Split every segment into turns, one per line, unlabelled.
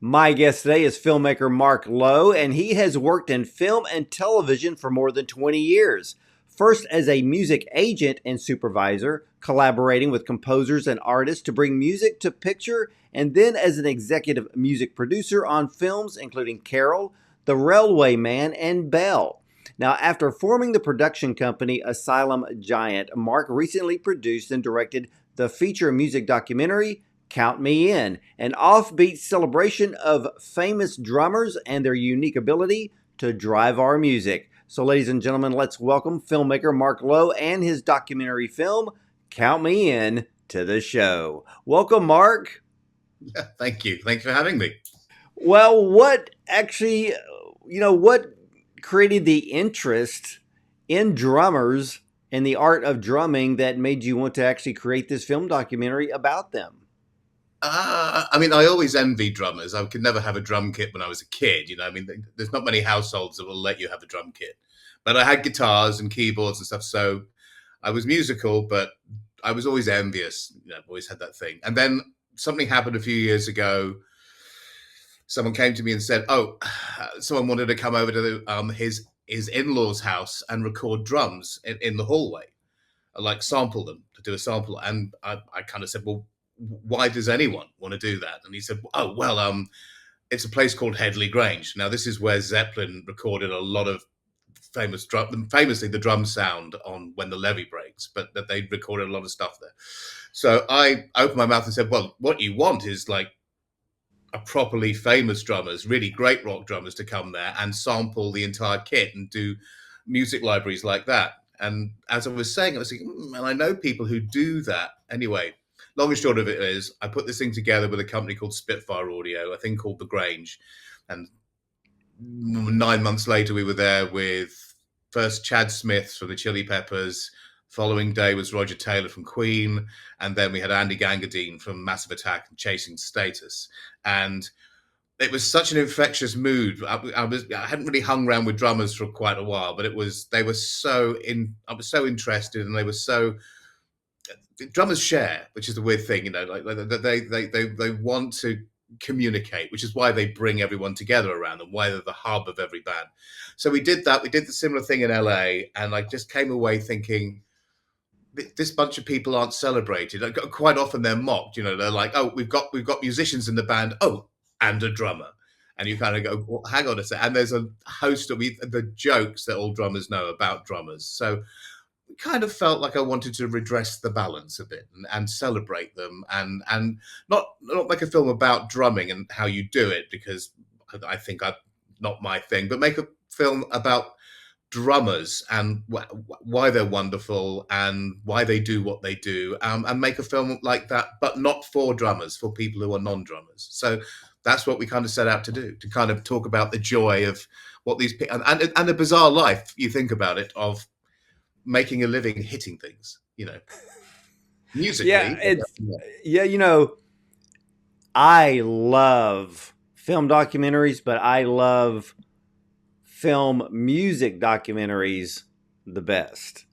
My guest today is filmmaker Mark Lowe, and he has worked in film and television for more than 20 years. First as a music agent and supervisor, collaborating with composers and artists to bring music to picture, and then as an executive music producer on films including Carol, The Railway Man, and Belle. Now, after forming the production company Asylum Giant, Mark recently produced and directed the feature music documentary Count Me In, an offbeat celebration of famous drummers and their unique ability to drive our music. So, ladies and gentlemen, let's welcome filmmaker Mark Lowe and his documentary film, Count Me In, to the show. Welcome, Mark.
Yeah, thank you. Thanks for having me.
Well, what actually, what created the interest in drummers and the art of drumming that made you want to actually create this film documentary about them?
I always envied drummers. I could never have a drum kit when I was a kid. There's not many households that will let you have a drum kit. But I had guitars and keyboards and stuff, so I was musical, but I was always envious. I've always had that thing. And then something happened a few years ago. Someone came to me and said, someone wanted to come over to his in-laws' house and record drums in the hallway, like sample them, to do a sample. And I kind of said, well, why does anyone want to do that? And he said, it's a place called Headley Grange. Now, this is where Zeppelin recorded a lot of famously the drum sound on When the Levee Breaks, but that they recorded a lot of stuff there. So I opened my mouth and said, well, what you want is like a properly famous drummers, really great rock drummers to come there and sample the entire kit and do music libraries like that. And as I was saying, I was thinking, and I know people who do that. Anyway, long and short of it is, I put this thing together with a company called Spitfire Audio, a thing called The Grange. And 9 months later, we were there with first Chad Smith from the Chili Peppers. Following day was Roger Taylor from Queen. And then we had Andy Gangadine from Massive Attack and Chasing Status. And it was such an infectious mood. I hadn't really hung around with drummers for quite a while, but I was so interested, and drummers share, which is the weird thing, like they want to communicate, which is why they bring everyone together around them, why they're the hub of every band. So we did that. We did the similar thing in LA, and I just came away thinking, this bunch of people aren't celebrated. Quite often they're mocked. They're like, oh, we've got musicians in the band. Oh, and a drummer. And you kind of go, well, hang on a second. And there's a host of the jokes that all drummers know about drummers. So it kind of felt like I wanted to redress the balance a bit and celebrate them and not make a film about drumming and how you do it, because I think not my thing, but make a film about drummers and why they're wonderful and why they do what they do, and make a film like that, but not for drummers, for people who are non-drummers. So that's what we kind of set out to do, to kind of talk about the joy of what these people and the bizarre life, you think about it, of making a living hitting things, musically.
I love film documentaries, but I love film music documentaries the best.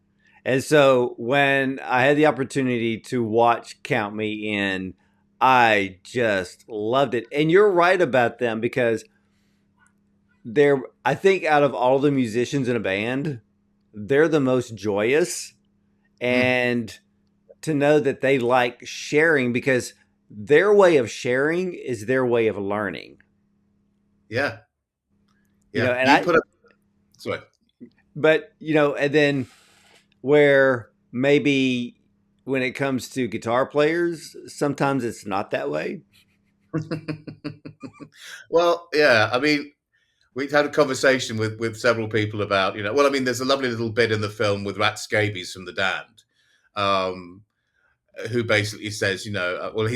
And so when I had the opportunity to watch Count Me In, I just loved it. And you're right about them, because I think out of all the musicians in a band, they're the most joyous. And to know that they like sharing, because their way of sharing is their way of learning.
Yeah.
And then where maybe when it comes to guitar players, sometimes it's not that way.
Well, yeah. We've had a conversation with several people about, there's a lovely little bit in the film with Rat Scabies from The Damned, who basically says, he's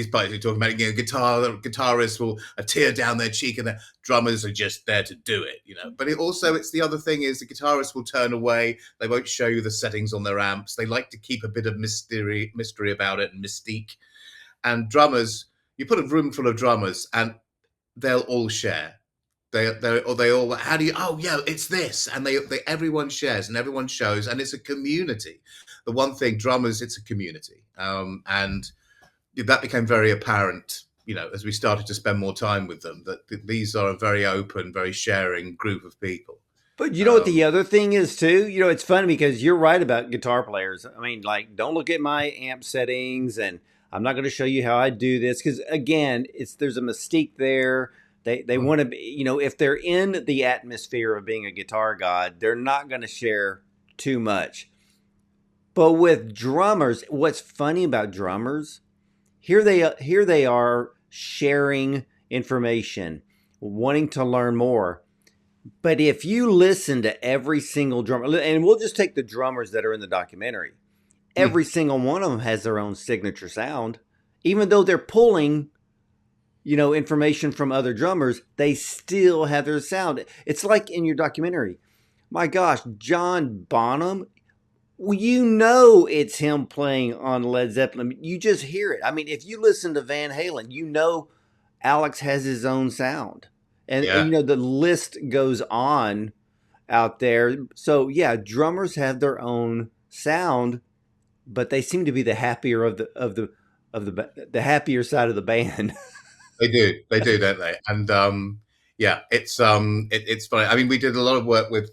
basically talking about, guitarists will a tear down their cheek and the drummers are just there to do it, But it's the other thing is the guitarists will turn away. They won't show you the settings on their amps. They like to keep a bit of mystery about it and mystique. And drummers, you put a room full of drummers and they'll all share. They all, how do you, it's this. And everyone shares and everyone shows, and it's a community. The one thing, drummers, it's a community. And that became very apparent, as we started to spend more time with them, that these are a very open, very sharing group of people.
But you know what
Um,
the other thing is too? It's funny because you're right about guitar players. I mean, like, don't look at my amp settings, and I'm not going to show you how I do this because again, there's a mystique there. They
mm,
want to be, if they're in the atmosphere of being a guitar god, they're not going to share too much. But with drummers, what's funny about drummers, here they are sharing information, wanting to learn more. But if you listen to every single drummer, and we'll just take the drummers that are in the documentary,
mm,
every single one of them has their own signature sound. Even though they're pulling, information from other drummers, they still have their sound. It's like in your documentary. My gosh, John Bonham, well, it's him playing on Led Zeppelin. You just hear it. I mean, if you listen to Van Halen, Alex has his own sound. And
yeah,
the list goes on out there. So yeah, drummers have their own sound, but they seem to be the happier of the happier side of the band.
they do, don't they? And yeah, it's funny. I mean, we did a lot of work with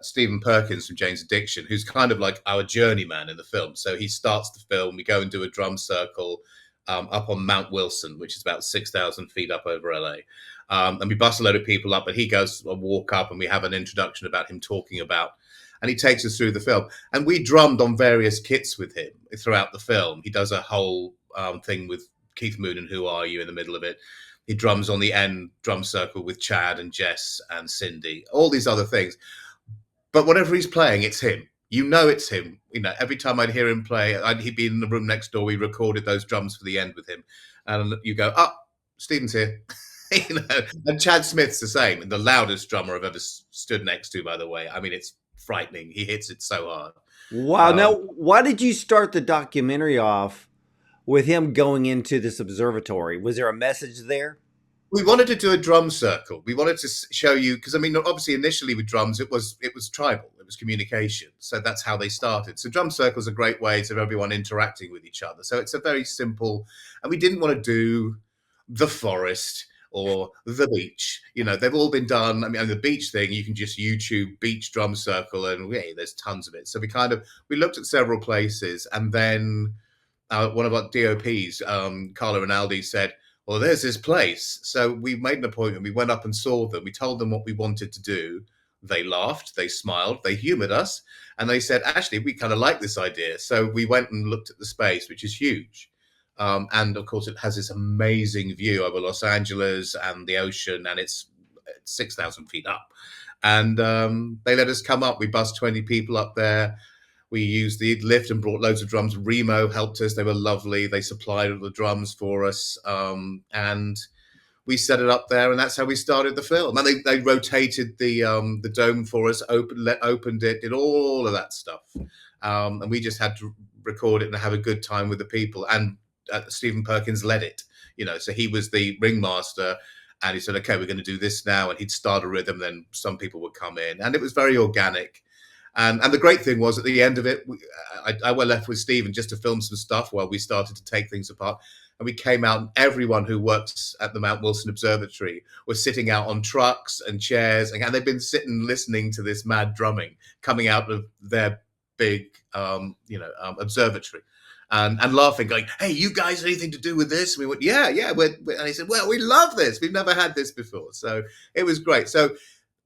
Stephen Perkins from Jane's Addiction, who's kind of like our journeyman in the film. So he starts the film. We go and do a drum circle up on Mount Wilson, which is about 6,000 feet up over LA. And we bust a load of people up, and he goes a walk up, and we have an introduction about him talking about, and he takes us through the film. And we drummed on various kits with him throughout the film. He does a whole thing with Keith Moon and Who Are You in the middle of it. He drums on the end drum circle with Chad and Jess and Cindy, all these other things. But whatever he's playing, it's him. It's him. Every time I'd hear him play, he'd be in the room next door. We recorded those drums for the end with him, and you go, "Oh, Stephen's here." And Chad Smith's the same, the loudest drummer I've ever stood next to. By the way, I mean it's frightening. He hits it so hard.
Wow. Now,
Um,
why did you start the documentary off with him going into this observatory? Was there a message there?
We wanted to do a drum circle. We wanted to show you because I mean, obviously, initially with drums, it was tribal, it was communication. So that's how they started. So drum circles are great ways of everyone interacting with each other. So it's a very simple, and we didn't want to do the forest or the beach. They've all been done. I mean, and the beach thing, you can just YouTube beach drum circle, and yeah, there's tons of it. So we looked at several places, and then one of our DOPs, Carlo Rinaldi, said, "Well, there's this place." So we made an appointment. We went up and saw them. We told them what we wanted to do. They laughed, they smiled, they humored us, and they said, "Actually, we kind of like this idea." So we went and looked at the space, which is huge. And of course, it has this amazing view over Los Angeles and the ocean, and it's 6,000 feet up. And they let us come up. We bussed 20 people up there. We used the lift and brought loads of drums. Remo helped us. They were lovely. They supplied all the drums for us. And we set it up there, and that's how we started the film. And they rotated the dome for us, opened it, did all of that stuff. And we just had to record it and have a good time with the people. And Stephen Perkins led it, so he was the ringmaster. And he said, "Okay, we're going to do this now." And he'd start a rhythm, then some people would come in. And it was very organic. And the great thing was at the end of it, I were left with Stephen just to film some stuff while we started to take things apart. And we came out, and everyone who works at the Mount Wilson Observatory was sitting out on trucks and chairs, and they've been sitting listening to this mad drumming coming out of their big, observatory. And laughing, going, "Hey, you guys, anything to do with this?" And we went, "Yeah, yeah." And he said, "Well, we love this. We've never had this before." So it was great. So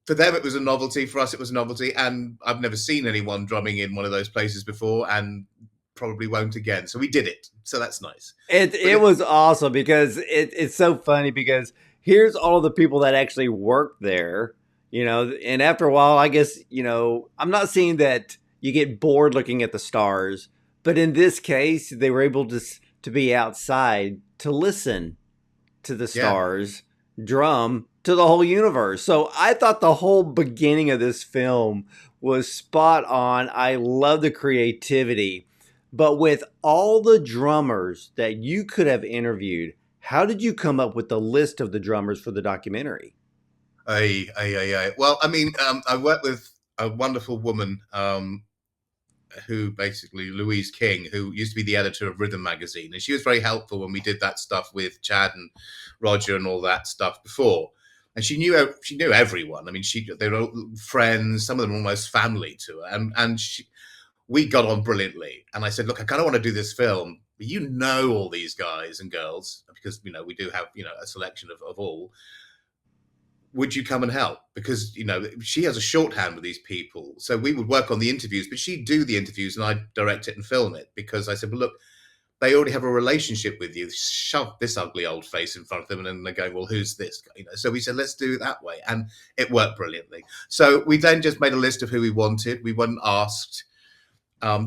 for them, it was a novelty. For us, it was a novelty. And I've never seen anyone drumming in one of those places before, and probably won't again. So we did it. So that's nice.
It
But
it was awesome because it's so funny because here's all of the people that actually work there, and after a while, I guess, I'm not saying that you get bored looking at the stars, but in this case, they were able to be outside to listen to the
yeah,
stars drum to the whole universe. So I thought the whole beginning of this film was spot on. I love the creativity. But with all the drummers that you could have interviewed, how did you come up with the list of the drummers for the documentary?
Well, I mean, I worked with a wonderful woman, who basically Louise King, who used to be the editor of Rhythm magazine, and she was very helpful when we did that stuff with Chad and Roger and all that stuff before. And she knew everyone. I mean, they were friends. Some of them were almost family to her, and we got on brilliantly. And I said, look, I kind of want to do this film. But you know all these guys and girls because we do have a selection of all. Would you come and help? Because she has a shorthand with these people, so we would work on the interviews, but she'd do the interviews and I'd direct it and film it. Because I said, well, look, they already have a relationship with you. Shove this ugly old face in front of them, and then they're going, well, who's this guy? So we said, let's do it that way, and it worked brilliantly. So we then just made a list of who we wanted. We weren't asked.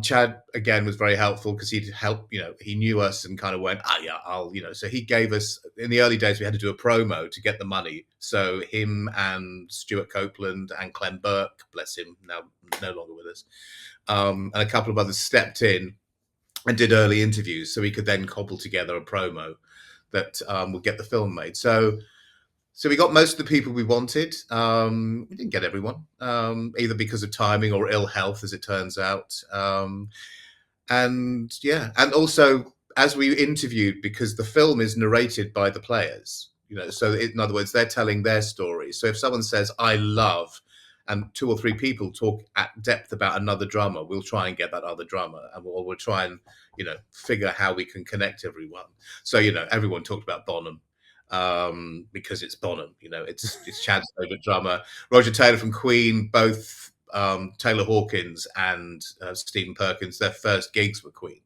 Chad again was very helpful because he'd help. He knew us and kind of went, yeah, I'll. So he gave us, in the early days we had to do a promo to get the money. So him and Stuart Copeland and Clem Burke, bless him, now no longer with us, and a couple of others stepped in and did early interviews so we could then cobble together a promo that would get the film made. So we got most of the people we wanted. We didn't get everyone, either because of timing or ill health, as it turns out. And also as we interviewed, because the film is narrated by the players, so in other words, they're telling their story. So if someone says, I love, and two or three people talk at depth about another drummer, we'll try and get that other drummer, and we'll try and figure how we can connect everyone. So everyone talked about Bonham because it's Bonham. It's Chad's favorite drummer. Roger Taylor from Queen, both Taylor Hawkins and Stephen Perkins, their first gigs were Queen.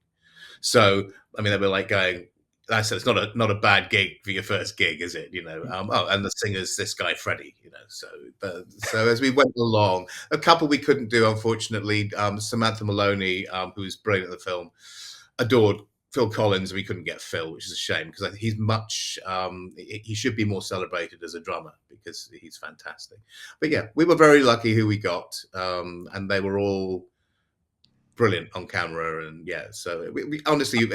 So I mean, they were like going, I said, it's not a bad gig for your first gig, is it? And the singer's this guy Freddie. So as we went along, a couple we couldn't do, unfortunately. Samantha Maloney, who's brilliant in the film, adored Phil Collins. We couldn't get Phil, which is a shame because he's he should be more celebrated as a drummer because he's fantastic. But yeah, we were very lucky who we got, and they were all brilliant on camera. And yeah, so we honestly,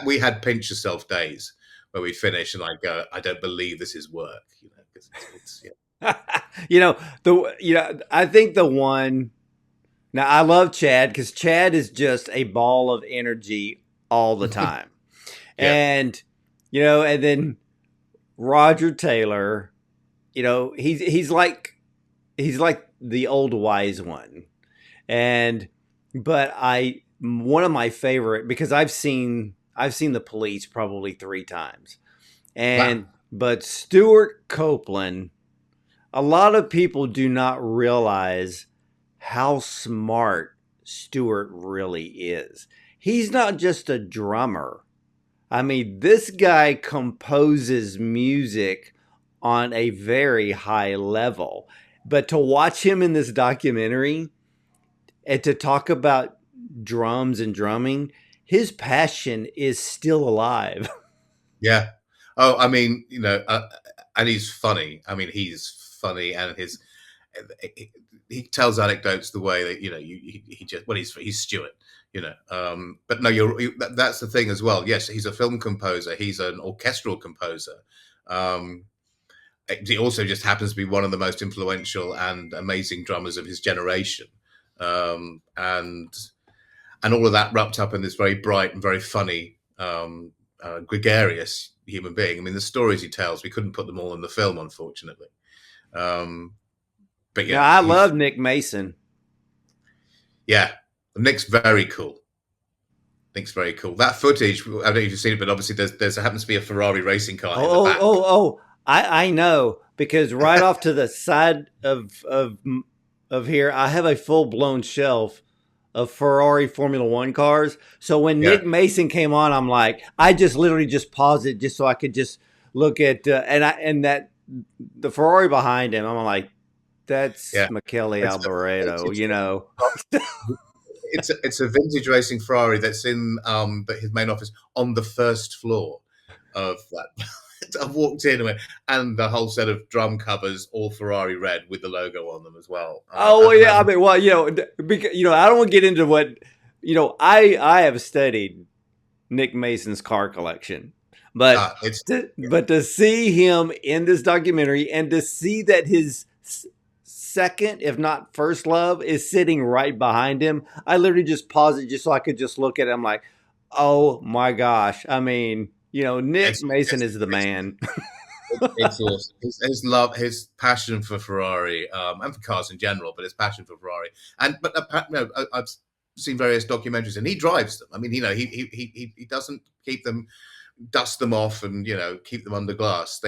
we had pinch yourself days where we finish and I go, I don't believe this is work, because it's
I think the one. Now I love Chad because Chad is just a ball of energy all the time,
Yeah.
and and then Roger Taylor, he's like the old wise one, but one of my favorite, because I've seen The Police probably 3 times, and
Wow.
but Stuart Copeland, a lot of people do not realize how smart Stuart really is. He's not just a drummer. I mean, this guy composes music on a very high level. But to watch him in this documentary and to talk about drums and drumming, his passion is still alive.
Yeah. Oh, I mean, and he's funny. I mean, he's funny, and he tells anecdotes the way that he just he's Stuart. But no, that's the thing as well. Yes, he's a film composer. He's an orchestral composer. He also just happens to be one of the most influential and amazing drummers of his generation. And all of that wrapped up in this very bright and very funny, gregarious human being. I mean, the stories he tells, we couldn't put them all in the film, unfortunately. But yeah,
I love Nick Mason.
Yeah, Nick's very cool. Nick's very cool. That footage, I don't know if you've seen it, but obviously there happens to be a Ferrari racing car in the back.
I know, because right off to the side of here, I have a full blown shelf of Ferrari Formula One cars. So when Nick Mason came on, I'm like, I just literally just paused it just so I could just look at and that the Ferrari behind him. I'm like, that's Michele Alboreto,
It's a vintage racing Ferrari that's in his main office on the first floor of that. I've walked in and the whole set of drum covers, all Ferrari red with the logo on them as well.
I mean, well, because, I don't want to get into what, I have studied Nick Mason's car collection, but to see him in this documentary and to see that his second, if not first love, is sitting right behind him. I literally just paused it just so I could just look at it. I'm like, oh my gosh. I mean, Nick
It's
Mason
it's
is the
it's
man.
it's awesome. His love, his passion for Ferrari, and for cars in general, but his passion for Ferrari. And but I've seen various documentaries, and he drives them. I mean, he doesn't keep them, dust them off, and keep them under glass.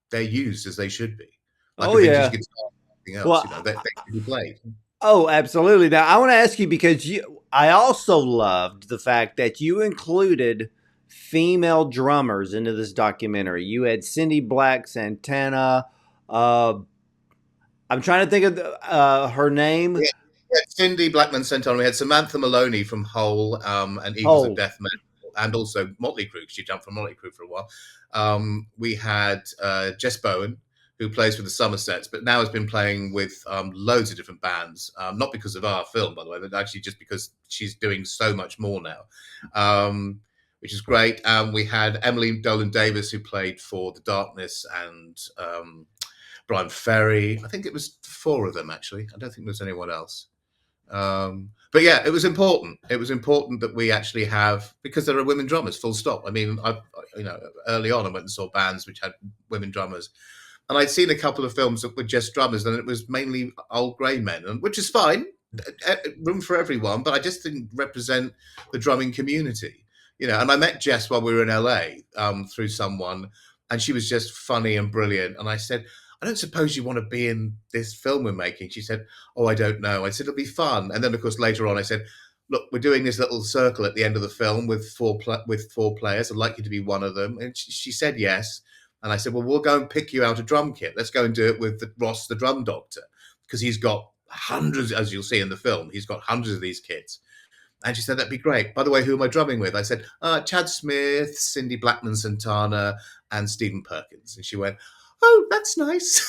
They're used as they should be, like
Oh
a vintage
yeah.
guitar. Anything else,
Well,
they should be played.
oh, absolutely. Now, I want to ask you because I also loved the fact that you included female drummers into this documentary. You had Cindy Black Santana. Uh, I'm trying to think of her name.
Yeah, yeah, Cindy Blackman sent on. We had Samantha Maloney from Hole, and Eagles of
Oh,
Death Metal, and also Motley Crue. She jumped from Motley Crue for a while. We had Jess Bowen, who plays with the Somersets, but now has been playing with loads of different bands. Not because of our film, by the way, but actually just because she's doing so much more now, which is great. We had Emily Dolan Davis, who played for The Darkness, and Brian Ferry. I think it was four of them, actually. I don't think there's anyone else. But yeah, it was important. It was important that we actually have, because there are women drummers, full stop. I mean, early on I went and saw bands which had women drummers, and I'd seen a couple of films that were just drummers, and it was mainly old grey men, and which is fine, room for everyone. But I just didn't represent the drumming community, And I met Jess while we were in LA through someone, and she was just funny and brilliant. And I said, I don't suppose you want to be in this film we're making. She said, oh, I don't know. I said, it'll be fun. And then, of course, later on, I said, look, we're doing this little circle at the end of the film with four players. I'd like you to be one of them. And she said yes. And I said, well, we'll go and pick you out a drum kit. Let's go and do it with Ross, the drum doctor, because he's got hundreds, as you'll see in the film, he's got hundreds of these kits. And she said, that'd be great. By the way, who am I drumming with? I said, Chad Smith, Cindy Blackman Santana, and Stephen Perkins. And she went, oh, that's nice.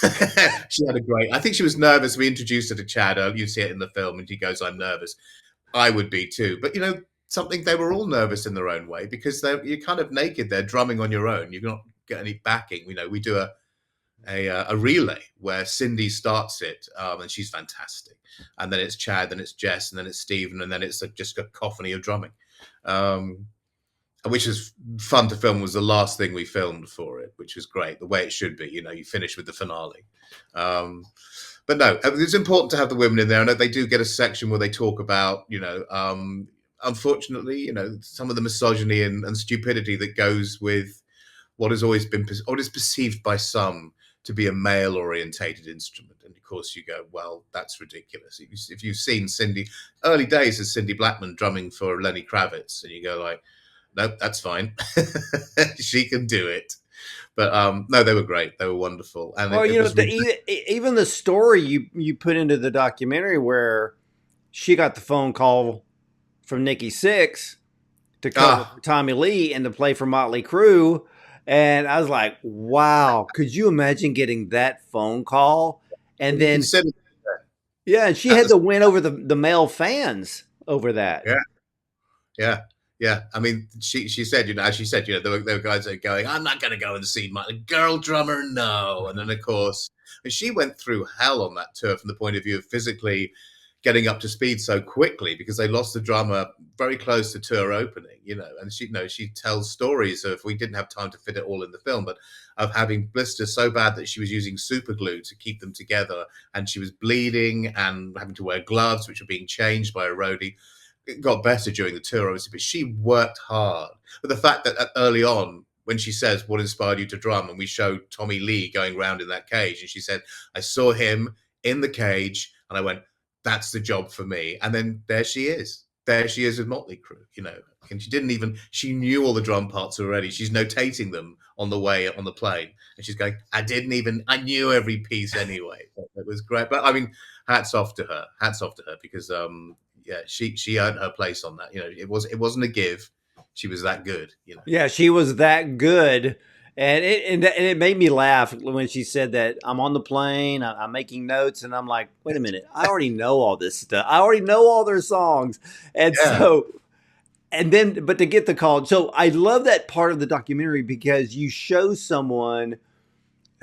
She had a great, I think she was nervous. We introduced her to Chad. You see it in the film, and he goes, I'm nervous. I would be too. But, something, they were all nervous in their own way, because you're kind of naked there drumming on your own. You've not got any backing. We do a relay where Cindy starts it, and she's fantastic. And then it's Chad, then it's Jess, and then it's Stephen, and then it's just a cacophony of drumming. Which is fun to film. Was the last thing we filmed for it, which was great, the way it should be. You finish with the finale. But no, it's important to have the women in there. I know they do get a section where they talk about, unfortunately, some of the misogyny and stupidity that goes with what has always been, what is perceived by some to be a male-orientated instrument. And of course you go, well, that's ridiculous. If you've seen Cindy, early days as Cindy Blackman drumming for Lenny Kravitz, and you go like, nope, that's fine. She can do it. But no, they were great. They were wonderful. And
well,
it was
even the story you put into the documentary where she got the phone call from Nikki Sixx to cover for Tommy Lee and to play for Motley Crue. And I was like, wow, could you imagine getting that phone call? And then, yeah, and she had to win over the male fans over that.
Yeah. I mean, she said, as she said, there were guys that are going, I'm not going to go and see my girl drummer, no. And then, of course, she went through hell on that tour from the point of view of physically getting up to speed so quickly, because they lost the drummer very close to tour opening, and she tells stories of, we didn't have time to fit it all in the film, but of having blisters so bad that she was using super glue to keep them together, and she was bleeding and having to wear gloves, which were being changed by a roadie. It got better during the tour, obviously, but she worked hard. But the fact that early on, when she says, what inspired you to drum? And we showed Tommy Lee going around in that cage, and she said, I saw him in the cage, and I went, that's the job for me. And then there she is. There she is with Motley Crue, and she knew all the drum parts already. She's notating them on the way on the plane. And she's going, I knew every piece anyway. It was great. But I mean, hats off to her, because, she earned her place on that. It wasn't a give. She was that good,
Yeah, she was that good. And it made me laugh when she said that I'm on the plane, I'm making notes, and I'm like, wait a minute, I already know all this stuff. I already know all their songs. And but to get the call. So I love that part of the documentary, because you show someone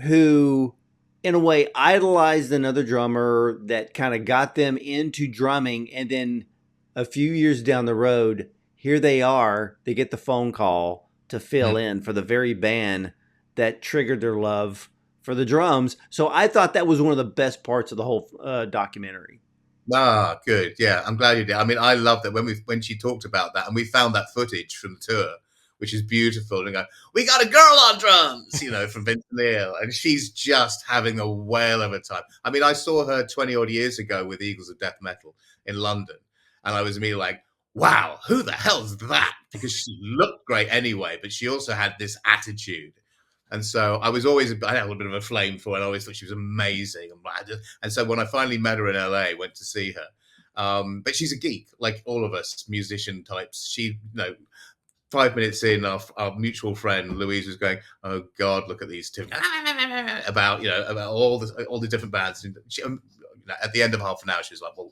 who in a way, idolized another drummer that kind of got them into drumming. And then a few years down the road, here they are. They get the phone call to fill
Mm.
in for the very band that triggered their love for the drums. So I thought that was one of the best parts of the whole documentary.
Ah, good. Yeah, I'm glad you did. I mean, I love that when she talked about that, and we found that footage from the tour, which is beautiful. And go, we got a girl on drums, from Vince Neil, and she's just having a whale of a time. I mean, I saw her 20 odd years ago with Eagles of Death Metal in London, and I was immediately like, wow, who the hell's that? Because she looked great anyway, but she also had this attitude. And so I had a little bit of a flame for her. And I always thought she was amazing. And so when I finally met her in LA, went to see her. But she's a geek, like all of us musician types. She, 5 minutes in, our mutual friend Louise was going, "Oh God, look at these two," about all the different bands. And she, at the end of half an hour, she was like, "Well,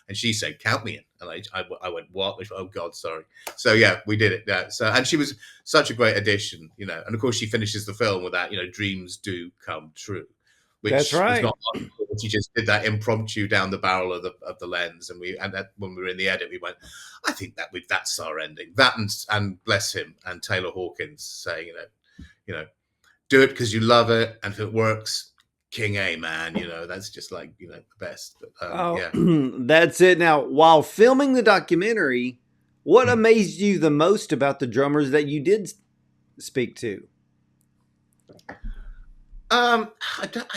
and she said, 'Count me in,' and I went, 'What?' Oh God, sorry." So yeah, we did it. Yeah. So and she was such a great addition, and of course she finishes the film with that, "Dreams do come true,"
That's
which was
right.
not. She just did that impromptu down the barrel of the lens, and when we were in the edit, we went, "I think that's our ending." That and bless him and Taylor Hawkins saying, "Do it because you love it, and if it works, King A, man." That's just like the best. But
Oh,
yeah.
that's it. Now, while filming the documentary, what
Hmm.
amazed you the most about the drummers that you did speak to?
I, don't-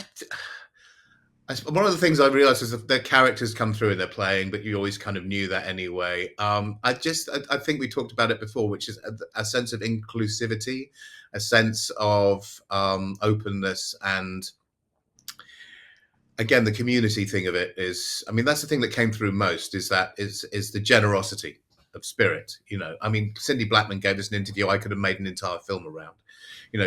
one of the things I realized is that their characters come through in their playing, but you always kind of knew that anyway. I think we talked about it before, which is a sense of inclusivity, a sense of openness, and again, the community thing of it is, I mean, that's the thing that came through most is the generosity of spirit. I mean, Cindy Blackman gave us an interview I could have made an entire film around.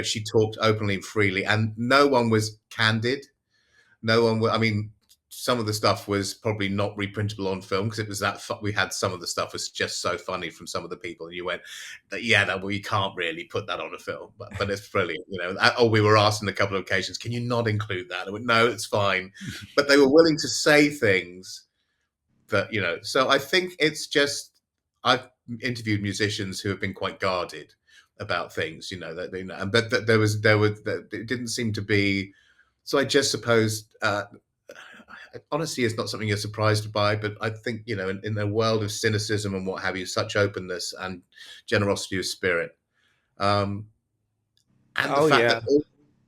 She talked openly and freely, and no one was candid. No one. I mean, some of the stuff was probably not reprintable on film because it was we had some of the stuff was just so funny from some of the people, and you went, yeah, that we can't really put that on a film, but it's brilliant. Or we were asked on a couple of occasions, can you not include that? I went, no, it's fine, but they were willing to say things that So I think it's just I've interviewed musicians who have been quite guarded about things, that but that it didn't seem to be. So I just suppose honesty is not something you're surprised by, but I think in the world of cynicism and what have you, such openness and generosity of spirit, um, and the
Oh,
fact that
yeah.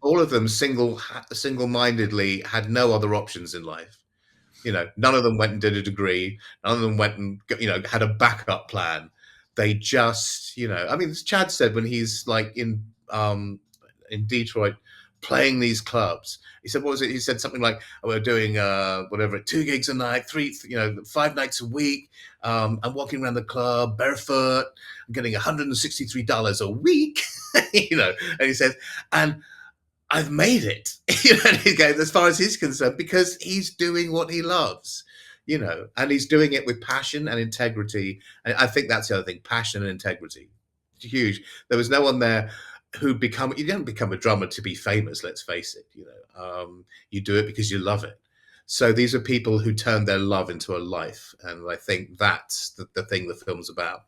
all of them single-mindedly had no other options in life. None of them went and did a degree. None of them went and had a backup plan. They just, I mean, as Chad said, when he's like in Detroit playing these clubs, he said, what was it? He said something like, oh, we're doing whatever, 2 gigs a night, 5 nights a week. I'm walking around the club barefoot. I'm getting $163 a week, and he says, and I've made it, as far as he's concerned, because he's doing what he loves, and he's doing it with passion and integrity. And I think that's the other thing, passion and integrity. It's huge. There was no one there you don't become a drummer to be famous, let's face it, you do it because you love it. So these are people who turn their love into a life. And I think that's the thing the film's about.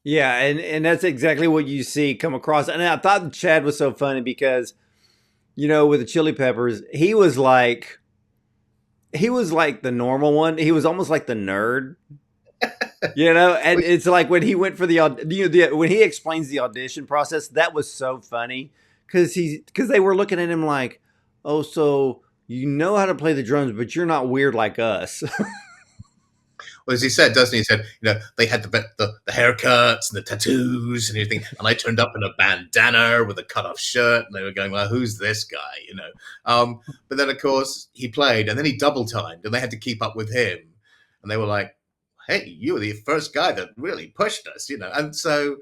Yeah, and that's exactly what you see come across. And I thought Chad was so funny because, with the Chili Peppers, he was like the normal one. He was almost like the nerd. And it's like when he went for when he explains the audition process, that was so funny because they were looking at him like, oh, so you know how to play the drums, but you're not weird like us.
Well, as he said, doesn't he? He said, they had the haircuts and the tattoos and everything, and I turned up in a bandana with a cut-off shirt, and they were going, "Well, who's this guy?" But then, of course, he played, and then he double timed, and they had to keep up with him, and they were like, "Hey, you were the first guy that really pushed us," and so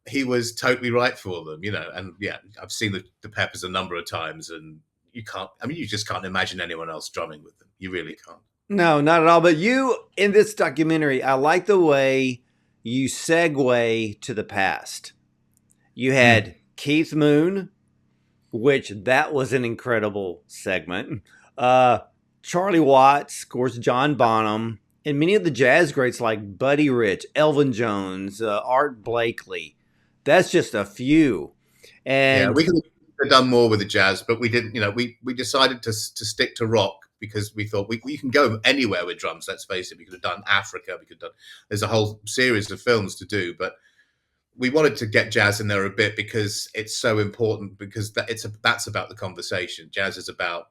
he was totally right for them, and yeah, I've seen the Peppers a number of times, and you can't. I mean, you just can't imagine anyone else drumming with them. You really can't.
No, not at all. But you, in this documentary, I like the way you segue to the past. You
Mm.
had Keith Moon which that was an incredible segment. Uh, Charlie Watts, of course, John Bonham, and many of the jazz greats like Buddy Rich, Elvin Jones, Art Blakely. That's just a few.
Yeah,
And
we could have done more with the jazz, but we didn't. You know, we decided to stick to rock because we thought we can go anywhere with drums. Let's face it. We could have done Africa. We could have done. There's a whole series of films to do, but we wanted to get jazz in there a bit because it's so important. Because that's about the conversation. Jazz is about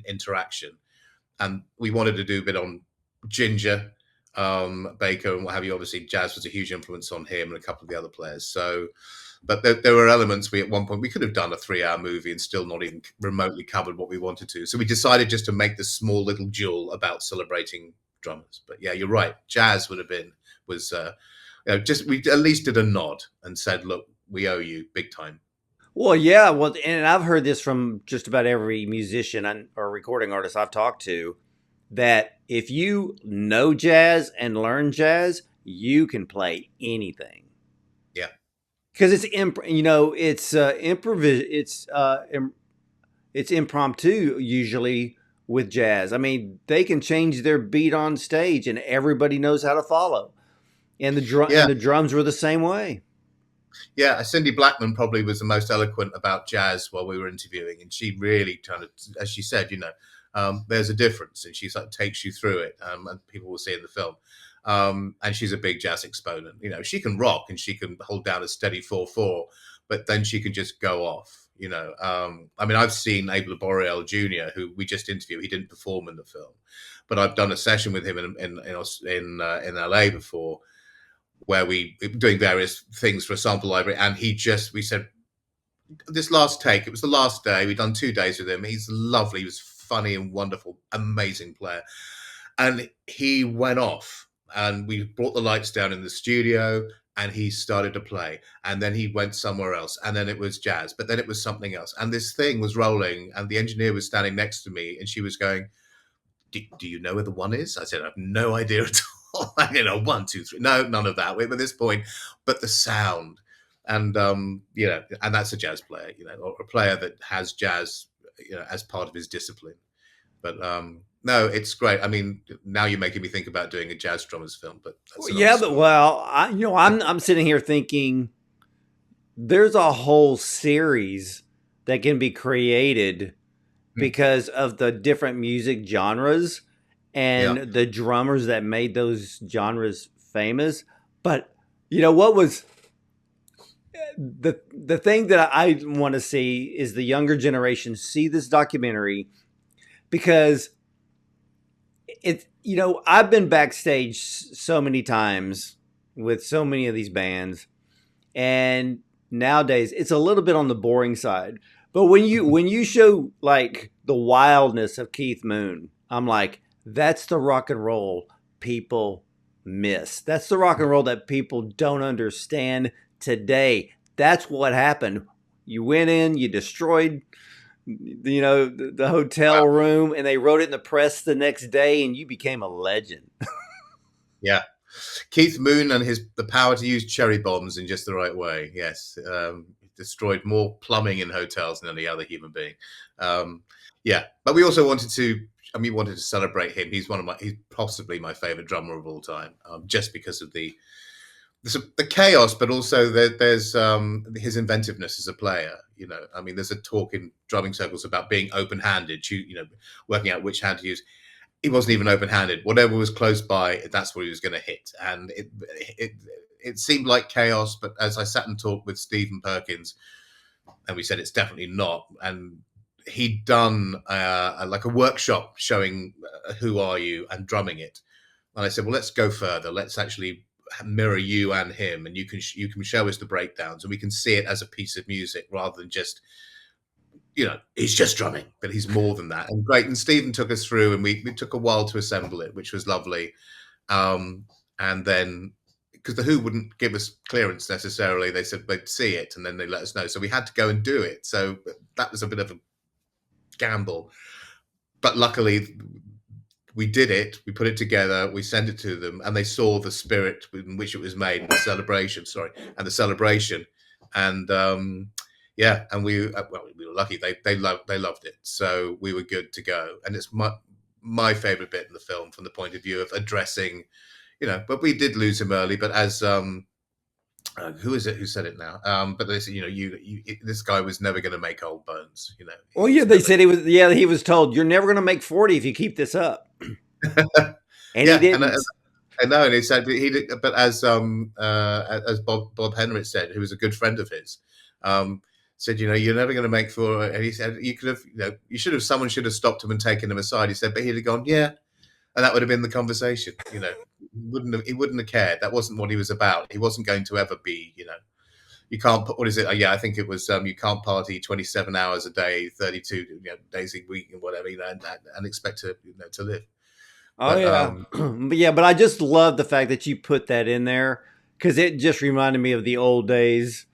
interaction, and we wanted to do a bit on Ginger Baker and what have you. Obviously, jazz was a huge influence on him and a couple of the other players. So, but there were elements we at one point we could have done a 3-hour movie and still not even remotely covered what we wanted to. So we decided just to make this small little jewel about celebrating drummers. But yeah, you're right. Jazz would have been was just we at least did a nod and said, look, we owe you big time.
well, yeah, well, and I've heard this from just about every musician or recording artist I've talked to that if you know jazz and learn jazz, you can play anything
Yeah.
because it's impromptu usually with jazz. I mean, they can change their beat on stage and everybody knows how to follow. And
Yeah.
the drums were the same way.
Yeah, Cindy Blackman probably was the most eloquent about jazz while we were interviewing, and she really kind of, as she said, there's a difference, and she sort of takes you through it, and people will see in the film. And she's a big jazz exponent. She can rock and she can hold down a steady 4/4, but then she can just go off. I mean, I've seen Abel Boreal Jr., who we just interviewed. He didn't perform in the film, but I've done a session with him in LA before, where we were doing various things for a sample library, and we said, this last take, it was the last day, we'd done 2 days with him. He's lovely, he was funny and wonderful, amazing player. And he went off, and we brought the lights down in the studio, and he started to play, and then he went somewhere else, and then it was jazz, but then it was something else, and this thing was rolling, and the engineer was standing next to me, and she was going, do you know where the one is? I said, I have no idea at all. 1, 2, 3. No, none of that. We're at this point, but the sound, and and that's a jazz player, or a player that has jazz, as part of his discipline. But no, it's great. I mean, now you're making me think about doing a jazz drummers film, but that's another
Yeah, but
story.
I'm sitting here thinking there's a whole series that can be created
Hmm.
because of the different music genres
Yeah,
and the drummers that made those genres famous. But what was the thing that I want to see is the younger generation see this documentary because I've been backstage so many times with so many of these bands, and nowadays it's a little bit on the boring side. But when you show like the wildness of Keith Moon, I'm like, that's the rock and roll people miss. That's the rock and roll that people don't understand today. That's what happened. You went in, you destroyed the hotel
wow,
room, and they wrote it in the press the next day, and you became a legend.
yeah. Keith Moon and the power to use cherry bombs in just the right way. Yes, destroyed more plumbing in hotels than any other human being. Um, yeah, but we also wanted to. I mean, wanted to celebrate him. He's possibly my favorite drummer of all time, just because of the chaos, but also there's his inventiveness as a player. I mean, there's a talk in drumming circles about being open-handed, working out which hand to use. He wasn't even open-handed. Whatever was close by, that's what he was going to hit. And it seemed like chaos, but as I sat and talked with Stephen Perkins, and we said it's definitely not. And he'd done like a workshop showing Who Are You and drumming it. And I said, well, let's go further. Let's actually mirror you and him, and you can show us the breakdowns, and we can see it as a piece of music rather than just he's just drumming, but he's more than that. And great. And Stephen took us through, and we took a while to assemble it, which was lovely. And then, because the Who wouldn't give us clearance necessarily, they said they'd see it, and then they let us know. So we had to go and do it. So that was a bit of a gamble. But luckily, we did it. We put it together. We sent it to them, and they saw the spirit in which it was made, and the celebration. And yeah, and we were lucky. They loved it, so we were good to go. And it's my favorite bit in the film from the point of view of addressing, but we did lose him early. But as who is it who said it now? But they said, this guy was never going to make old bones.
Well,
He
yeah,
was
they
never.
said he was. Yeah, he was told you're never going to make 40 if you keep this up, and he
Yeah, and
didn't.
I know, and he said, but as Bob Henrit said, who was a good friend of his, said, you're never going to make four. And he said, you could have, someone should have stopped him and taken him aside. He said, but he'd have gone, yeah, and that would have been the conversation. He wouldn't have cared. That wasn't what he was about. He wasn't going to ever be, you can't put, what is it? Yeah, I think it was, you can't party 27 hours a day, 32 days a week and whatever, and expect to live.
Oh
But
yeah, but yeah, but I just love the fact that you put that in there because it just reminded me of the old days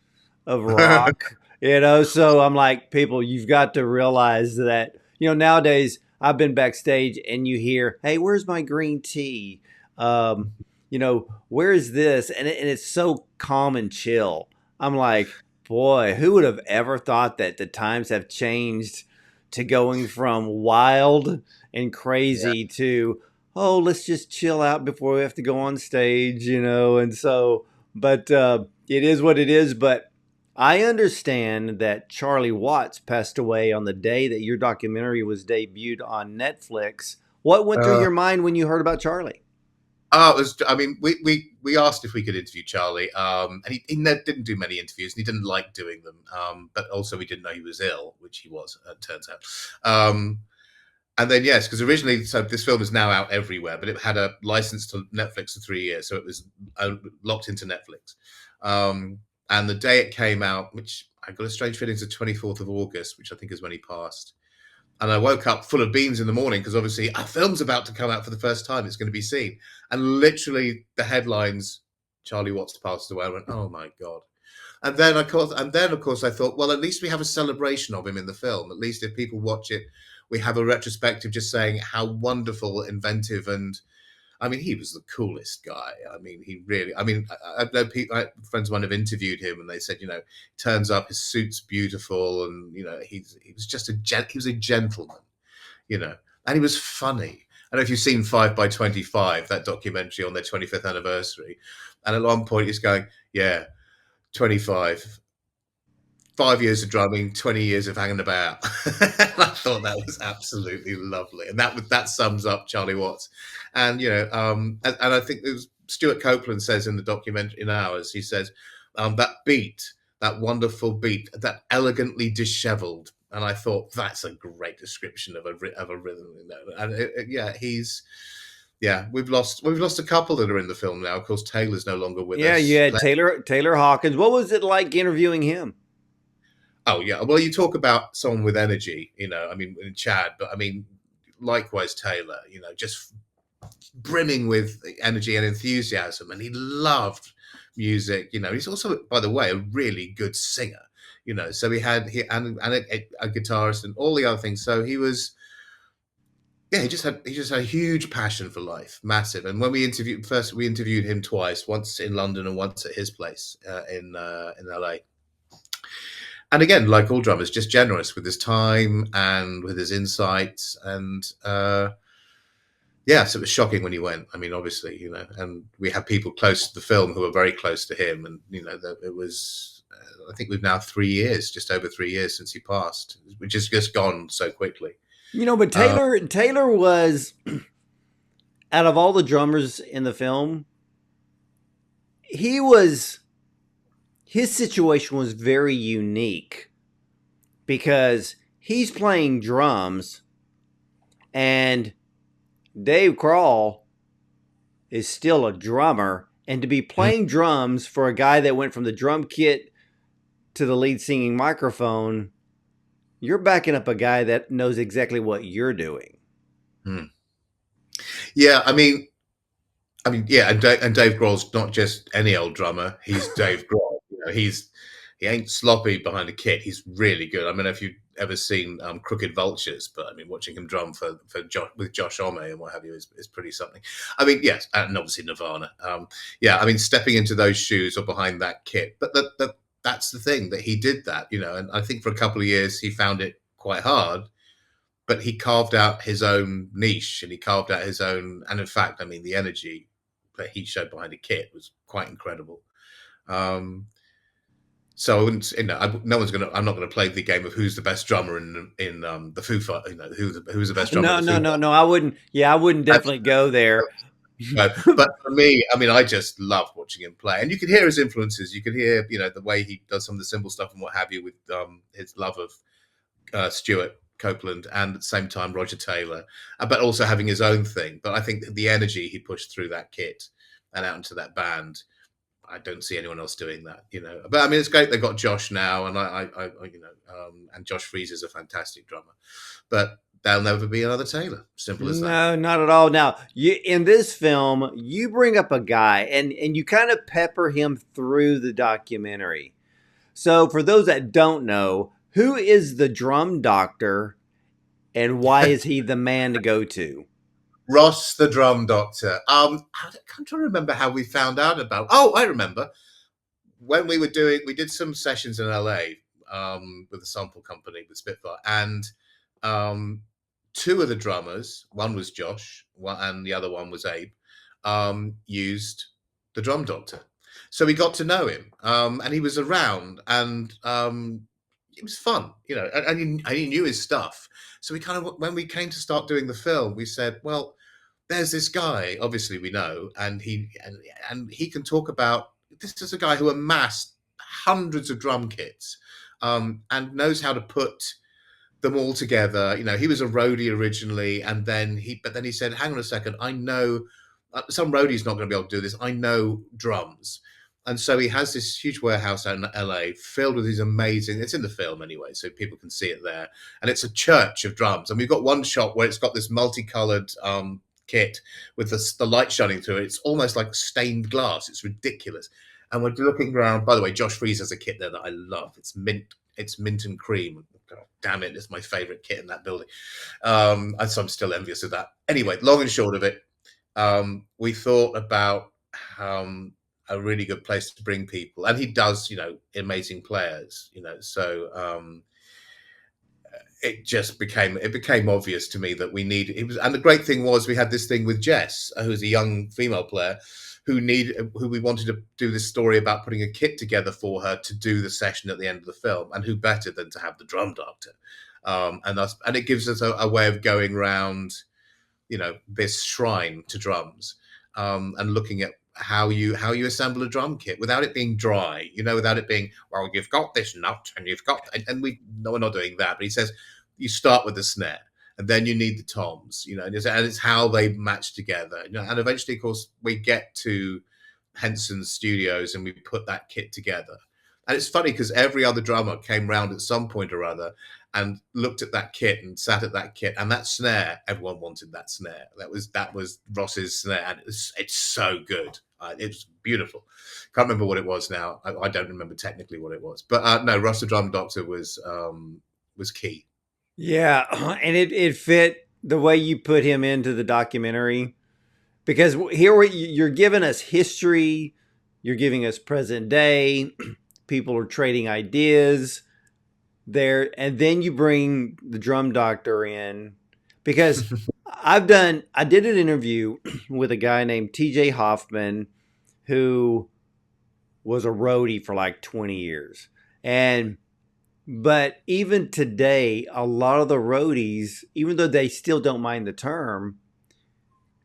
of rock. So I'm like, people, you've got to realize that nowadays I've been backstage and you hear, "Hey, where's my green tea? Where is this?" And it's so calm and chill. I'm like, boy, who would have ever thought that the times have changed to going from wild and
yeah.
crazy to, oh, let's just chill out before we have to go on stage, and so, but it is what it is. But I understand that Charlie Watts passed away on the day that your documentary was debuted on Netflix. What went through
Uh,
your mind when you heard about Charlie?
it was. I mean, we asked if we could interview Charlie, and he didn't do many interviews, and he didn't like doing them. But also we didn't know he was ill, which he was. It turns out. And then yes, because originally, so this film is now out everywhere, but it had a license to Netflix for 3 years, so it was locked into Netflix. And the day it came out, which I got a strange feeling, is the 24th of August, which I think is when he passed. And I woke up full of beans in the morning because obviously our film's about to come out for the first time. It's going to be seen. And literally the headlines, Charlie Watts passed away. I went, oh my God. And then of course I thought, well, at least we have a celebration of him in the film. At least if people watch it, we have a retrospective just saying how wonderful, inventive, and I mean, he was the coolest guy. I mean, he really. I mean, I know people, friends of mine have interviewed him, and they said, turns up, his suit's beautiful, and he was just he was a gentleman, and he was funny. I don't know if you've seen 5 by 25, that documentary on their 25th anniversary, and at one point he's going, yeah, 25. 5 years of drumming, 20 years of hanging about. I thought that was absolutely lovely, and that sums up Charlie Watts. And and I think it was Stuart Copeland says in the documentary in ours. He says that beat, that wonderful beat, that elegantly dishevelled. And I thought that's a great description of a rhythm. And yeah, we've lost a couple that are in the film now. Of course, Taylor's no longer with
Yeah, you
us.
had Taylor Hawkins. What was it like interviewing him?
Oh yeah, well, you talk about someone with energy, I mean, in Chad, but I mean, likewise Taylor, just brimming with energy and enthusiasm, and he loved music. He's also, by the way, a really good singer. So he and a guitarist and all the other things. So he was, yeah, he just had a huge passion for life, massive. And when we interviewed him twice, once in London and once at his place in LA. And again, like all drummers, just generous with his time and with his insights. And yeah, so it was shocking when he went. I mean, obviously, and we have people close to the film who are very close to him. And, that it was, I think we've now 3 years, just over 3 years since he passed, which has just gone so quickly.
But
Uh,
Taylor was, out of all the drummers in the film, he was, his situation was very unique because he's playing drums and Dave Grohl is still a drummer. And to be playing drums for a guy that went from the drum kit to the lead singing microphone, you're backing up a guy that knows exactly what you're doing.
yeah, I mean, yeah, and Dave Grohl's not just any old drummer. He's Dave Grohl. He ain't sloppy behind a kit. He's really good. I mean, if you've ever seen Crooked Vultures, but I mean, watching him drum with Josh Homme and what have you is pretty something. I mean, yes, and obviously Nirvana. Yeah, I mean, stepping into those shoes or behind that kit, but that's the thing, that he did that, and I think for a couple of years he found it quite hard, but he carved out his own niche and he carved out his own. And in fact, I mean, the energy that he showed behind the kit was quite incredible. So I wouldn't, no one's gonna. I'm not going to play the game of who's the best drummer in the Foo Fighters. Who's the best drummer in
No,
the
no,
Foo
no,
Fighters.
no. I wouldn't. Yeah, I wouldn't definitely go there.
No, but for me, I mean, I just loved watching him play, and you could hear his influences. You could hear, the way he does some of the simple stuff and what have you, with his love of Stuart Copeland and at the same time Roger Taylor, but also having his own thing. But I think the energy he pushed through that kit and out into that band, I don't see anyone else doing that. But I mean, it's great they got Josh now, and and Josh Freese is a fantastic drummer, but there'll never be another Taylor. Simple as that.
No, not at all. Now, in this film, you bring up a guy, and you kind of pepper him through the documentary. So, for those that don't know, who is the drum doctor, and why is he the man to go to?
Ross, the drum doctor. I can't remember how we found out about. Oh, I remember when we did some sessions in LA with a sample company with Spitfire, and two of the drummers, one was Josh, and the other one was Abe, used the drum doctor. So we got to know him, and he was around, and it was fun, and he knew his stuff. So we kind of, when we came to start doing the film, we said, well, there's this guy, obviously we know, and he can talk about, this is a guy who amassed hundreds of drum kits, and knows how to put them all together. He was a roadie originally, and then he said, hang on a second, I know some roadie's not going to be able to do this. I know drums. And so he has this huge warehouse out in LA filled with these amazing, it's in the film anyway, so people can see it there. And it's a church of drums. And we've got one shot where it's got this multicolored kit with the light shining through it. It's almost like stained glass. It's ridiculous. And we're looking around. By the way, Josh Freese has a kit there that I love. It's mint and cream. God, damn it, it's my favorite kit in that building. And so I'm still envious of that. Anyway, long and short of it, we thought about a really good place to bring people, and he does, amazing players, so it became obvious to me that we needed it was. And the great thing was, we had this thing with Jess, who's a young female player who we wanted to do this story about putting a kit together for her to do the session at the end of the film, and who better than to have the drum doctor, and it gives us a way of going around this shrine to drums, and looking at how you assemble a drum kit without it being dry, without it being, well, you've got this nut and you've got, and we're not doing that. But he says you start with the snare, and then you need the toms, and it's how they match together. And eventually, of course, we get to Henson's studios and we put that kit together. And it's funny because every other drummer came round at some point or other and looked at that kit and sat at that kit, and that snare, everyone wanted that snare. That was Ross's snare, and it's so good. It's beautiful. Can't remember what it was now. I don't remember technically what it was, but no, Ross the drum doctor was key.
Yeah, and it fit the way you put him into the documentary, because here you're giving us history, you're giving us present day, people are trading ideas there, and then you bring the drum doctor in, because I did an interview with a guy named TJ Hoffman, who was a roadie for like 20 years. But even today, a lot of the roadies, even though they still don't mind the term,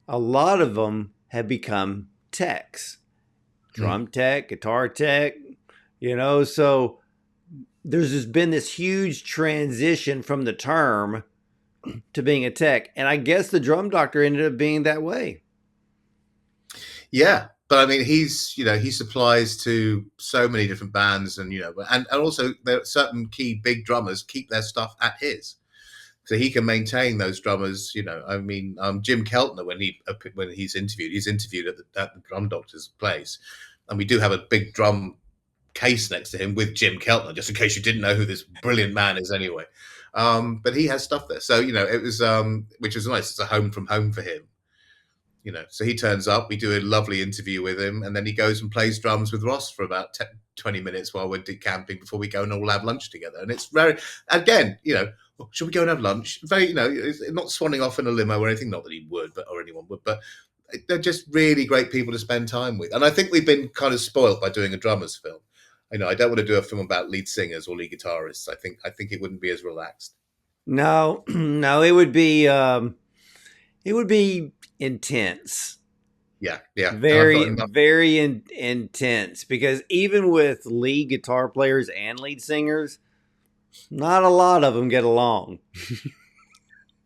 a lot of them have become techs, drum tech, guitar tech, so there's just been this huge transition from the term to being a tech. And I guess the drum doctor ended up being that way.
Yeah. But I mean, he supplies to so many different bands, and and also there are certain key big drummers keep their stuff at his, so he can maintain those drummers. I mean, Jim Keltner, when he's interviewed at the drum doctor's place, and we do have a big drum case next to him with Jim Keltner, just in case you didn't know who this brilliant man is anyway. But he has stuff there, so it was which was nice. It's a home from home for him. So he turns up, we do a lovely interview with him, and then he goes and plays drums with Ross for about 20 minutes while we're camping before we go and all have lunch together. And it's very, again, should we go and have lunch? Very, it's not swanning off in a limo or anything, not that he would, or anyone would, but they're just really great people to spend time with. And I think we've been kind of spoiled by doing a drummers film. I don't want to do a film about lead singers or lead guitarists. I think it wouldn't be as relaxed.
No, no, it would be intense.
Yeah, yeah. And I've got
Very,
enough.
very intense, because even with lead guitar players and lead singers, not a lot of them get along.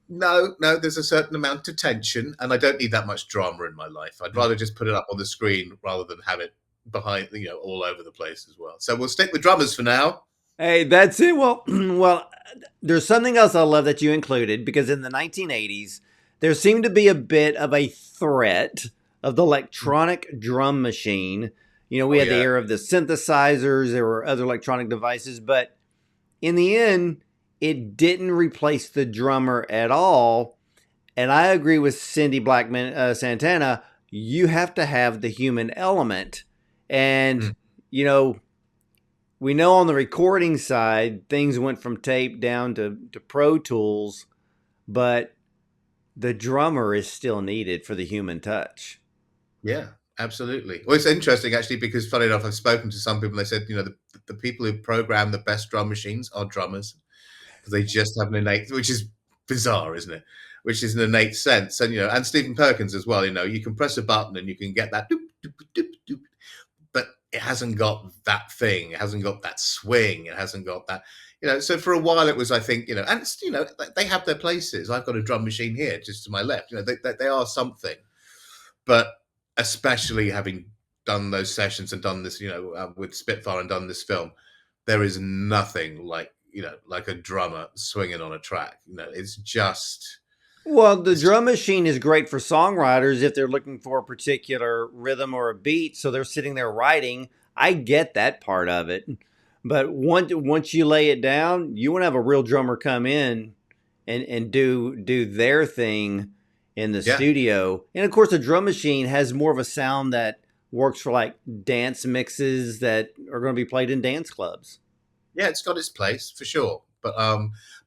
No, no, there's a certain amount of tension, and I don't need that much drama in my life. I'd rather just put it up on the screen rather than have it behind, all over the place as well. So we'll stick with drummers for now.
Hey, that's it. Well, well, there's something else I love that you included, because in the 1980s, there seemed to be a bit of a threat of the electronic drum machine. We
Oh
had the
yeah,
era of the synthesizers, there were other electronic devices, but in the end, it didn't replace the drummer at all. And I agree with Cindy Blackman Santana. You have to have the human element. And,
mm.
you know, we know on the recording side, things went from tape down to Pro Tools, but the drummer is still needed for the human touch.
Yeah, absolutely. Well, it's interesting actually because, funny enough, I've spoken to some people. And they said, the people who program the best drum machines are drummers because they just have an innate, which is bizarre, isn't it? Which is an innate sense, and and Stephen Perkins as well. You can press a button and you can get that, doop, doop, doop, doop, but it hasn't got that thing. It hasn't got that swing. It hasn't got that. So for a while it was, I think, and it's, they have their places. I've got a drum machine here, just to my left. They are something, but especially having done those sessions and done this, with Spitfire and done this film, there is nothing like, like a drummer swinging on a track. It's just,
Well, the
it's just,
drum machine is great for songwriters if they're looking for a particular rhythm or a beat. So they're sitting there writing. I get that part of it. But once you lay it down, you want to have a real drummer come in and do their thing in the
yeah,
studio. And of course, the drum machine has more of a sound that works for like dance mixes that are going to be played in dance clubs.
yeah, it's got its place for sure. But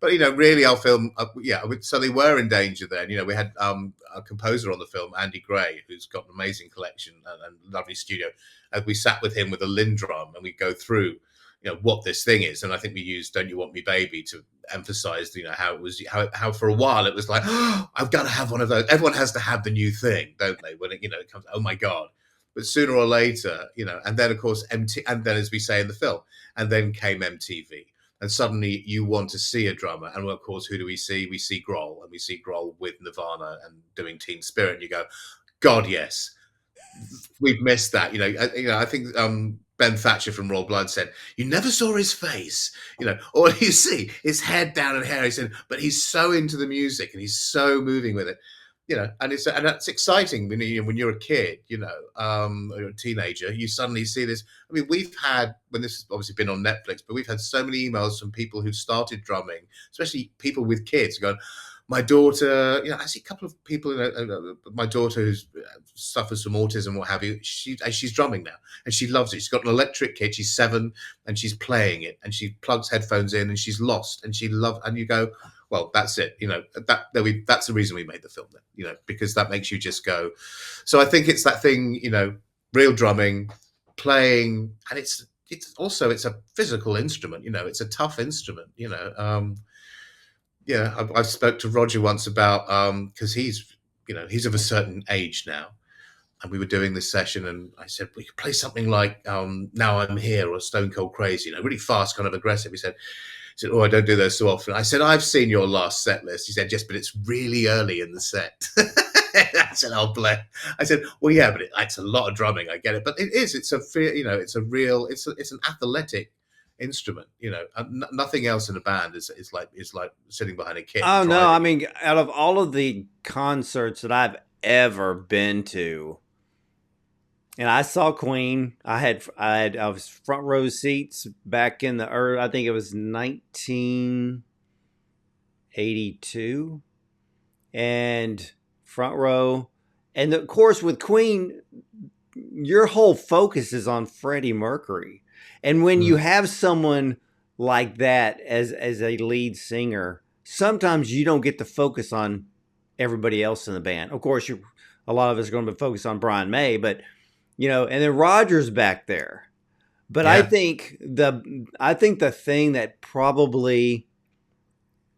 really, our film, yeah. So they were in danger then. We had a composer on the film, Andy Gray, who's got an amazing collection and lovely studio. And we sat with him with a Lindrum, and we go through, what this thing is. And I think we used "Don't You Want Me, Baby" to emphasize, how it was, how for a while it was like, oh, I've got to have one of those. Everyone has to have the new thing, don't they? When it comes, oh my god. But sooner or later, and then of course and then, as we say in the film, and then came MTV. And suddenly you want to see a drummer. And of course, who do we see? We see Grohl, and we see Grohl with Nirvana and doing Teen Spirit. And you go, God, yes, we've missed that. I think Ben Thatcher from Royal Blood said, you never saw his face. All you see is head down and hair. He said, but he's so into the music and he's so moving with it. And that's exciting when you're a kid, or you're a teenager, you suddenly see this. I mean, we've had, when this has obviously been on Netflix, but we've had so many emails from people who've started drumming, especially people with kids going, my daughter, I see a couple of people, my daughter who suffers from autism, what have you, she's drumming now and she loves it. She's got an electric kit. She's 7 and she's playing it and she plugs headphones in and she's lost and and you go, well, that's it. That's the reason we made the film then, because that makes you just go. So I think it's that thing, real drumming, playing, and it's a physical instrument, it's a tough instrument, yeah, I spoke to Roger once about because he's of a certain age now, and we were doing this session, and I said we could play something like "Now I'm Here" or "Stone Cold Crazy," really fast, kind of aggressive. He said, "Oh, I don't do those so often." I said, "I've seen your last set list." He said, "Yes, but it's really early in the set." I said, "Oh, bless." I said, "Well, yeah, but it's a lot of drumming. I get it, but it is. It's it's a real. It's an athletic instrument. And nothing else in a band is like sitting behind a kit and
Oh no, I
driving."
mean, out of all of the concerts that I've ever been to, and I saw Queen. I was front row seats back in the early, I think it was 1982, and front row. And of course, with Queen, your whole focus is on Freddie Mercury. And when you
Mm.
have someone like that as a lead singer, sometimes you don't get to focus on everybody else in the band. Of course, a lot of us are going to be focused on Brian May, but and then Roger's back there. But
Yeah.
I think the thing that probably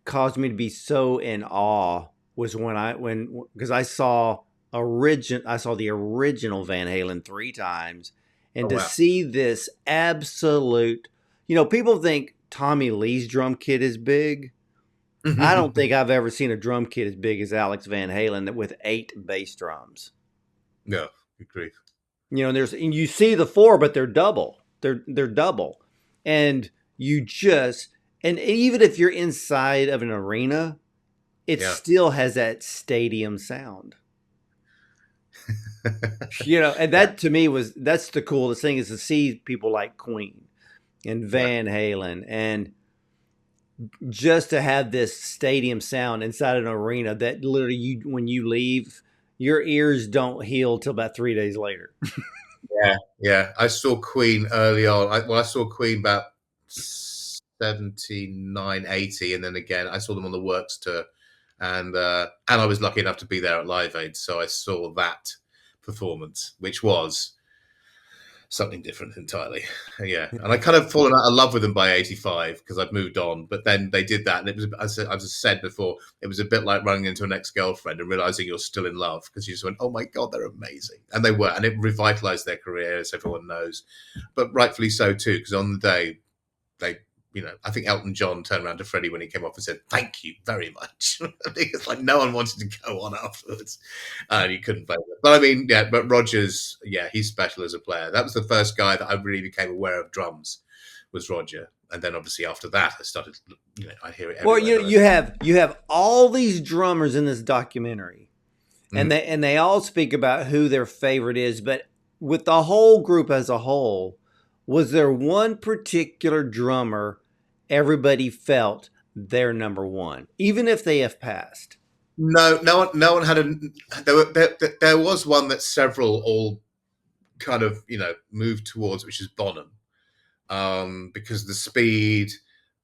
caused me to be so in awe was when because I saw the original Van Halen 3 times, and
Oh
to
wow.
see this absolute, people think Tommy Lee's drum kit is big. I don't think I've ever seen a drum kit as big as Alex Van Halen with 8 bass drums.
No, agree.
And you see the four, but they're double. They're double, and you just and even if you're inside of an arena, it
Yeah.
still has that stadium sound. And
Yeah.
that to me that's the coolest thing is to see people like Queen and
Yeah.
Van Halen and just to have this stadium sound inside an arena that literally when you leave, your ears don't heal till about 3 days later.
Yeah. Yeah. I saw Queen early on. I saw Queen about 79, 80, and then again I saw them on the Works tour, and I was lucky enough to be there at Live Aid, so I saw that performance, which was something different entirely. Yeah, and I kind of fallen out of love with them by 85 because I'd moved on. But then they did that, and it was, as I just said before, it was a bit like running into an ex-girlfriend and realizing you're still in love because you just went, "Oh my god, they're amazing," and they were, and it revitalized their career, as everyone knows, but rightfully so too, because on the day they. I think Elton John turned around to Freddie when he came off and said, "Thank you very much." It's like no one wanted to go on afterwards, and you couldn't blame it. But I mean, yeah, but Rogers, yeah, he's special as a player. That was the first guy that I really became aware of drums, was Roger, and then obviously after that, I started. I hear it
Well,
everywhere.
you have all these drummers in this documentary, and
Mm.
they all speak about who their favorite is, but with the whole group as a whole, was there one particular drummer everybody felt their number one, even if they have passed?
No, no one had a. There was one that several all kind of moved towards, which is Bonham, because the speed,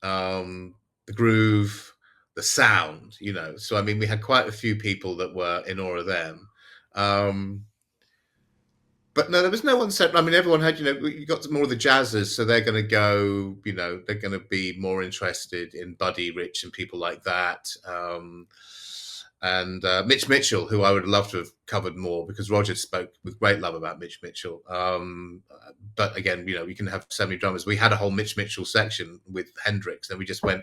the groove, the sound, So I mean, we had quite a few people that were in awe of them. Um, but no, there was no one set. I mean, everyone had, you got more of the jazzers, so they're going to go, they're going to be more interested in Buddy Rich and people like that. And Mitch Mitchell, who I would love to have covered more because Roger spoke with great love about Mitch Mitchell. But again, we can have so many drummers. We had a whole Mitch Mitchell section with Hendrix, and we just went,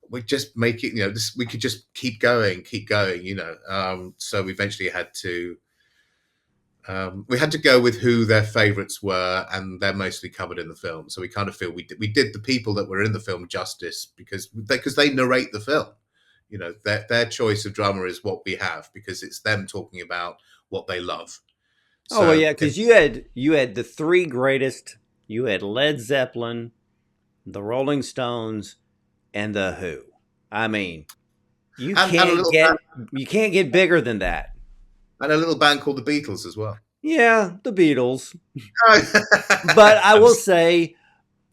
we just make it, we could just keep going. So we eventually had to. We had to go with who their favorites were, and they're mostly covered in the film. So we kind of feel we did the people that were in the film justice because they narrate the film. Their choice of drummer is what we have because it's them talking about what they love.
Oh well,
So
yeah, because you had the three greatest. You had Led Zeppelin, the Rolling Stones, and the Who. I mean, you
and a
can't
little
get you can't get bigger than that.
band called the Beatles as well.
Yeah, the Beatles. But I will say,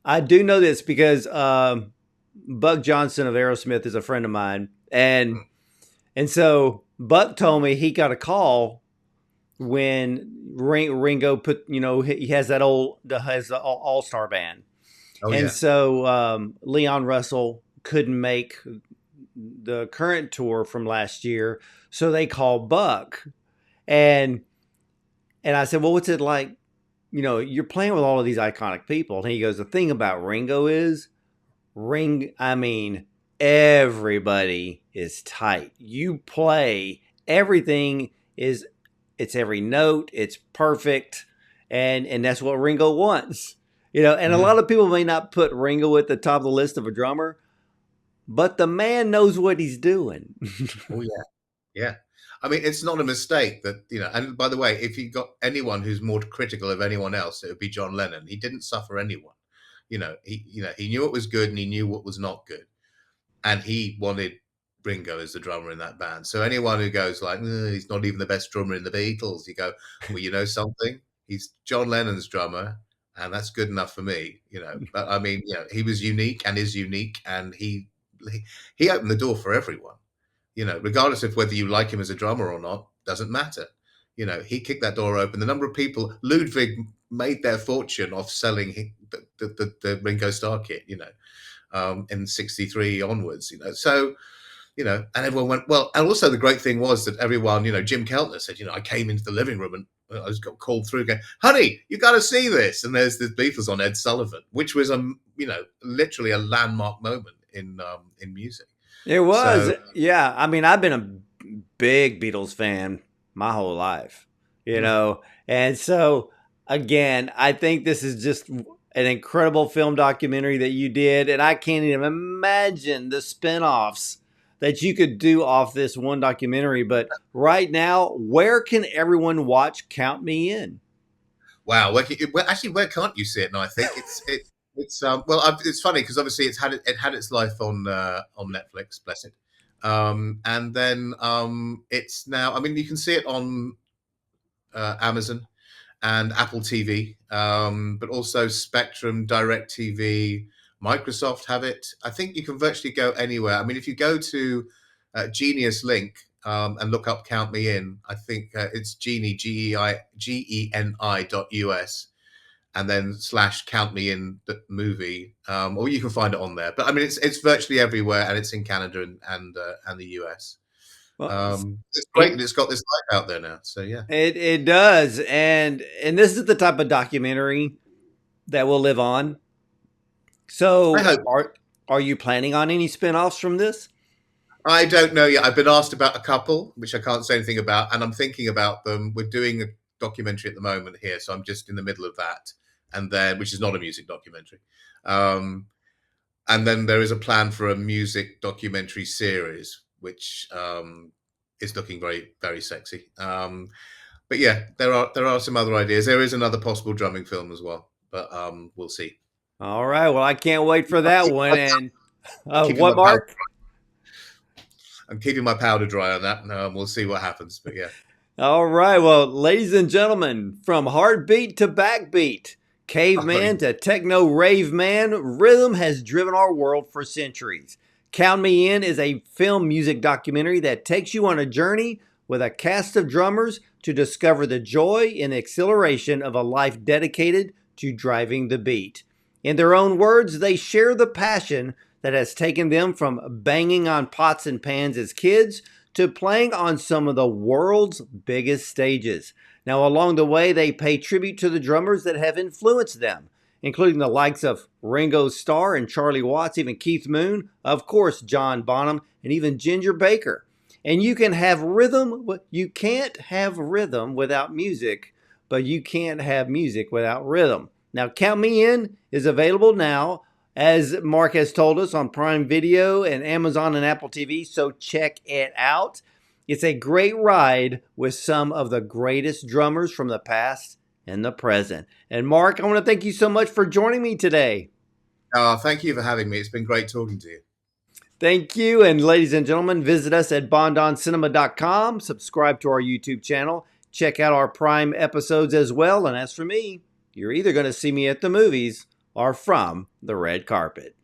I do know this because Buck Johnson of Aerosmith is a friend of mine, and so Buck told me he got a call when Ringo put, he has that has the All Star band,
Oh
and
yeah.
so Leon Russell couldn't make the current tour from last year, so they called Buck, and I said, well, what's it like? You're playing with all of these iconic people, and he goes, the thing about Ringo is I mean, everybody is tight. You play, everything is, it's every note, it's perfect, and that's what Ringo wants. And a
Mhm.
lot of people may not put Ringo at the top of the list of a drummer, but the man knows what he's doing.
Oh yeah. Yeah. I mean, it's not a mistake that, and by the way, if you got anyone who's more critical of anyone else, it would be John Lennon. He didn't suffer anyone. He knew what was good and he knew what was not good. And he wanted Ringo as the drummer in that band. So anyone who goes like, he's not even the best drummer in the Beatles, you go, well, you know something? He's John Lennon's drummer, and that's good enough for me, you know. But I mean, you know, he was unique and is unique, and he opened the door for everyone, you know, regardless of whether you like him as a drummer or not, doesn't matter. You know, he kicked that door open. The number of people, Ludwig made their fortune off selling the Ringo Starr kit, you know, in '63 onwards, you know. So, you know, and everyone went, well, and also the great thing was that everyone, you know, Jim Keltner said, you know, I came into the living room and I was got called through going, honey, you got to see this. And there's the Beatles on Ed Sullivan, which was, you know, literally a landmark moment in music.
It was.
So
Yeah. I mean, I've been a big Beatles fan my whole life, you know? And so, again, I think this is just an incredible film documentary that you did. And I can't even imagine the spinoffs that you could do off this one documentary. But right now, where can everyone watch Count Me In?
wow, actually, where can't you see it now? I think it's well, it's funny because obviously it had its life on Netflix, bless it, and then it's now. I mean, you can see it on Amazon and Apple TV, but also Spectrum, Direct TV, Microsoft have it. I think you can virtually go anywhere. I mean, if you go to Genius Link and look up "Count Me In," I think it's Genie GENI.US, and then / Count Me In the movie, or you can find it on there. But I mean, it's virtually everywhere, and it's in Canada and the US.
Well,
It's great that it's got this light out there now. So yeah.
it does, and this is the type of documentary that will live on.
I
So,
hope.
are you planning on any spinoffs from this?
I don't know yet. I've been asked about a couple, which I can't say anything about, and I'm thinking about them. We're doing a documentary at the moment here, so I'm just in the middle of that, and then which is not a music documentary. Um, and then there is a plan for a music documentary series, which is looking very, very sexy. But yeah, there are some other ideas. There is another possible drumming film as well, but we'll see.
All right. Well, I can't wait for that one. And
Keeping
what,
my powder,
Mark?
I'm keeping my powder dry on that. We'll see what happens. But yeah.
All right. Well, ladies and gentlemen, from heartbeat to backbeat, caveman to techno rave man, rhythm has driven our world for centuries. Count Me In is a film music documentary that takes you on a journey with a cast of drummers to discover the joy and exhilaration of a life dedicated to driving the beat. In their own words, they share the passion that has taken them from banging on pots and pans as kids to playing on some of the world's biggest stages. Now, along the way, they pay tribute to the drummers that have influenced them, including the likes of Ringo Starr and Charlie Watts, even Keith Moon, of course, John Bonham, and even Ginger Baker. And you can have rhythm. You can't have rhythm without music, but you can't have music without rhythm. Now, Count Me In is available now, as Mark has told us, on Prime Video and Amazon and Apple TV, so check it out. It's a great ride with some of the greatest drummers from the past and the present. And Mark, I want to thank you so much for joining me today.
Thank you for having me. It's been great talking to you.
Thank you. And ladies and gentlemen, visit us at bondoncinema.com. Subscribe to our YouTube channel. Check out our Prime episodes as well. And as for me, you're either going to see me at the movies or from the red carpet.